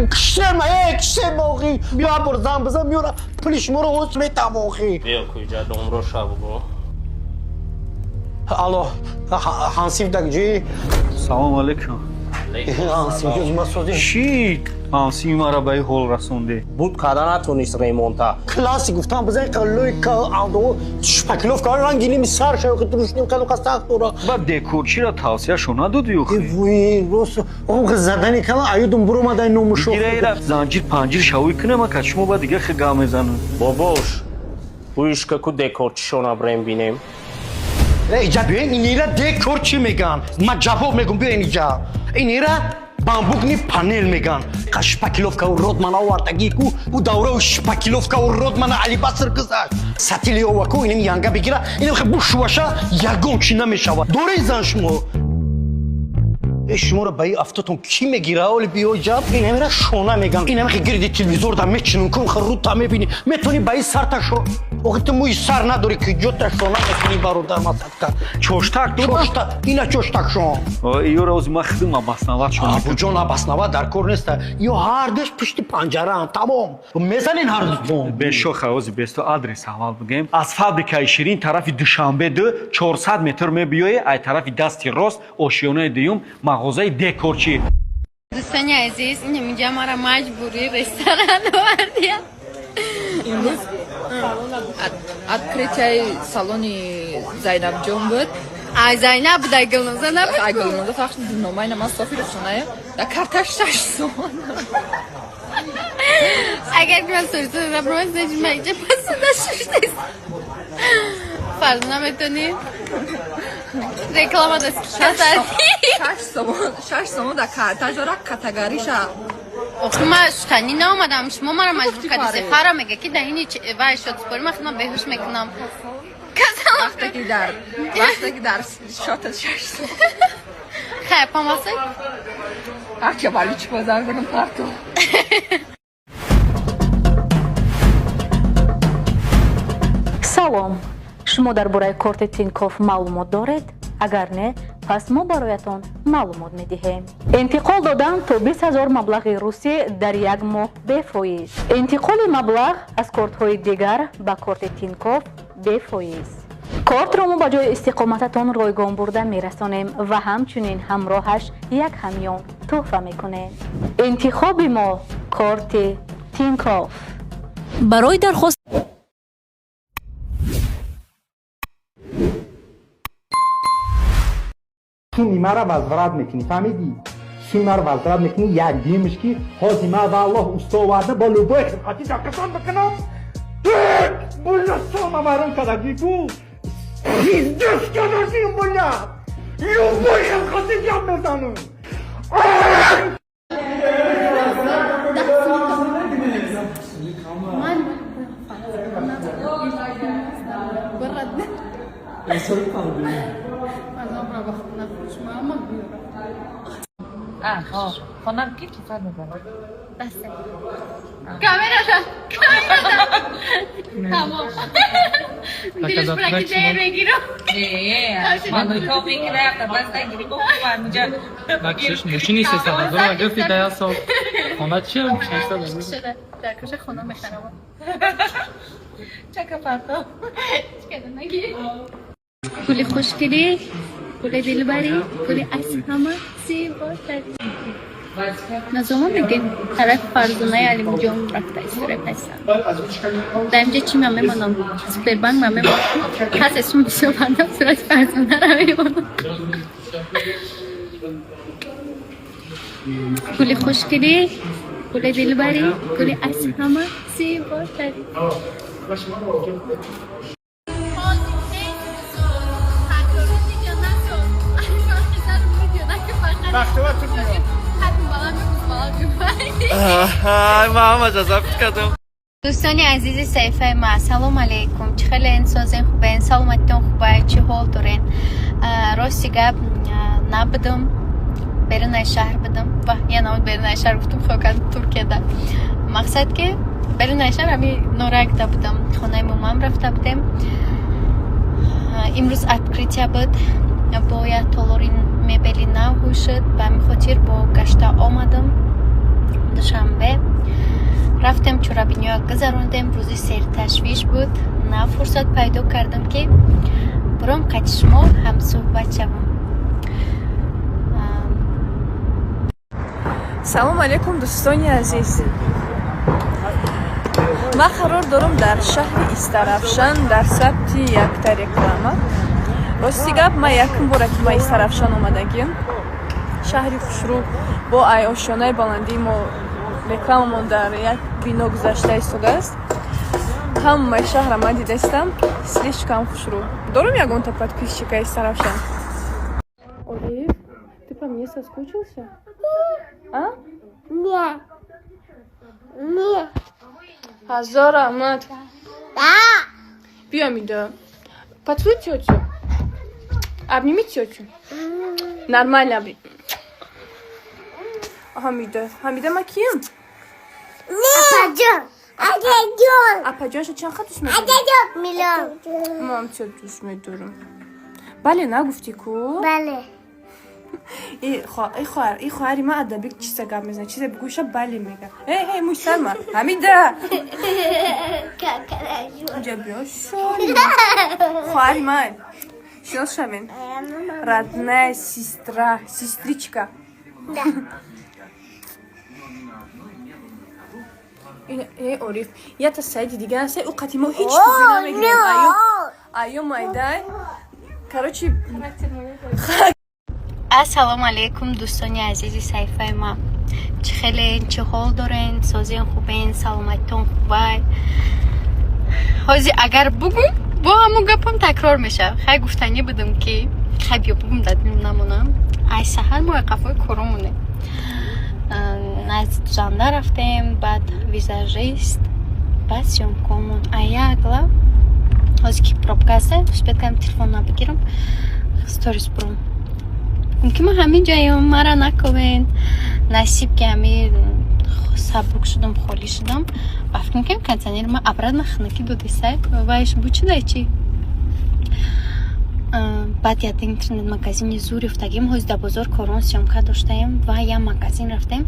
کشم آخی بیا برزن بزن میورا پلیش مرا حسمتم آخی بیا کجا دومرو شب بگو الو حانسیف دکجی سلام علیکم حانسیف جز مسعودی چی؟ حانسی مرا به هول رسونده بود کادا نتونست ریمونتا کلاسی گفتم بزن کلوی که آدو شپکلوف کار رنگینی سر شو که دروشنیم کلو کستاق دورا با دکورچی را توصیه شو ندادی خی وی روز اون زدنی کلا ایودم برو مدای نومشو گیره را زنجیر پنجیر شوی کنه ما کشمو با دیگه خگاه میزنم باباش بویش که کو دکورچیشون بریم بینیم اینجا بیاین اینیرا دکور چی میگن ما جواب میگم بیاین اینجا اینیرا بامبوگنی پانل میگن که شپکلوفکا و رودمانا وارتگی کو او دوره و شپکلوفکا و رودمانا علی بسر گذاشت ساتیلی اوکو اینم یانگا بگیره اینم خب بوشواشا یگون چی نمیشود دوره زن شما شما رو بایی افتاتون کی میگیره اولی بیو جاب این همیرا شونه میگن این همی گیردی تلویزور دا میچنون کن خرود تا میبینی میتونی بایی سر تا شو وقتی موی سر نداری که جو تا شونه میتونی بارو در مسکتا چوشتک تو چوشتا اینا چوشتک شما ایو را از ما خدم بسنوات شما ابو جان بسنوات در کور نیست یا هر دش پشت پنجره هم تمام میزنین هر دوم به شوخ اوز بیستو آدرس اول بگیم از فابریکای شیرین طرف دوشنبه 400 متر میبیوی ای طرف دستی راست اوشیونه دیوم مغازه دکورچی دوستان عزیز اینجا ما را مجبوری رستوران آوردیم امروز открытие салони Зайнабҷон буд. ай Зайнаб буд, ай Гулноза набуд. Ай Гулноза фақт номаи ман софир шунаем. Да карташ 6 сомон. اگر که من سوریتو دادم رو از نجم اینجا پس نشوش نیست فردا نمیتونی реклама да скажи 6 сомон да карташ ора категориша. ما شخنی نامدم شما مرا مجبور کردی سفر میگه که در این وای شد سپر من بهش میکنم وقتی در شات 6 сомон. خیر پاماسه Ача балич бозар будем парту. салом шумо дар бораи корти тинкофф маълумот доред агар не пас мо бароятон маълумот медиҳем интиқол додан то 20 000 маблағи русӣ дар як моҳ бефоиз интиқоли маблағ аз кортҳои дигар ба корти тинкофф бефоиз кортро мо ба ҷои истиқомататон ройгон бурда мерасонем ва ҳамчунин ҳамроҳаш як ҳамён тӯҳфа мекунем интихоби мо корти тинкофф барои дархост نیمه را وزورت میکنی فهمیدی؟ نیمه را وزورت میکنی یک دیمش که حازیمه و الله استاورده با لوبای خدمتی دکتان بکنم بولا ساما مرون کدگی کو هیچ کدگیم بولا لوبای خدمتی جمع بزنم خانم کی چیزا می‌کنه؟ بسه کامرا تمام دیلش برای که جای بگیرم من کافی که نرفته بس نگیری گفتم اونجا نکشش نشینی سه سال دو اگه فی ده سال خانه چی هم شده در کش خونه میخنم چکه پرتا چکه نگیری گلی خوشگلی گلی دلبری گلی ایس همه زیبا تری نظام میگه طرف فرزانه علیم جان رفته استره پیسن در اینجا چی من میمانم سپربانک من میمانم کس اسم بسیار بندم صورت فرزانه را میمانم گلی خوشگلی گلی دلبری گلی ایس همه زیبا تری دوستان عزیز صفحه ما سلام علیکم چه خیلی انسازین خوبین سلامتتون خوبه چه حال دارین راستی گپ نبودم برنای شهر بدم و یا نمود برنای شهر گفتم فقط ترکیه مقصد که برنای شهر همی نورک بودم خانه مامام رفته بودم امروز открытие بود باید تولورین مبلی نو شد به همین خاطر با گشته آمدم داشتم рафтем чорабиниё гузарондем. Рӯзи серташвиш буд. На фурсат пайдо кардам ки буром қати шумо ҳамсӯҳбат шавам. салому алейкум дӯстони азиз. ман қарор дорам дар шаҳри Истарафшан дар сабти якта реклама. рости гап ман якум бора ки ма Истарафшан омадагим. шаҳри хушрӯ бо ошёнаи баландии мо рекламамон дар як бино гузашта истодааст. ҳамаи шаҳра ман дидастам. слишком хушрӯ. Дорам ягонта подписчика Истарафшан. Олив, ты по мне соскучился? А? Не. Азор Ахмад. Да. Бия, Мида. Поцелуй тетю. Обними тетю. Нормально обними. Хамида. Хамида макин? Ападжон. Ападжон шо чанд хат усмедорим? Ападжон. Миллион. Мам тет усмедорим. Бале нагуфти ку? Бале. ای خواهری من ادبی چیزا گپ میزنه چیزا بگوشه بله میگه هی موش سلمى حمیده اینجا بیا شوری خواهری من شنو شوین родная сестра сестричка ای عارف یا تا سعید دیگه هسته او قطعی ما هیچ چیزی نمیگیم ایو مایدای короче ассалому алейкум дӯстони азизи саҳифаи ма. Чӣ хелен, чӣ ҳол дорен? Созиен хубен? Саломатитон хубай? ҳозир агар бугум бо ҳамон гапам такрор мешавад. Хай гуфтанӣ будам ки хай биё бугум дадим намонам. Ай саҳар мо қафои коромоне. Назди дузанда рафтем, баъд визажист, баъд сёмкомон. Аягла ҳозир ки пробка аста, успет кардам телефонна бигирам. Сторис бурам. ки ма ҳамин ҷоям мара наковен насиб ки ҳамин сабук шудам холӣ шудам ва фикр мекардам кондиционер ма обратно хинаки додисай вайш бучидай чи баъд як интернет магазини зури уфтагим ҳозир дар бозор корон сёмка доштаем ва як магазин рафтем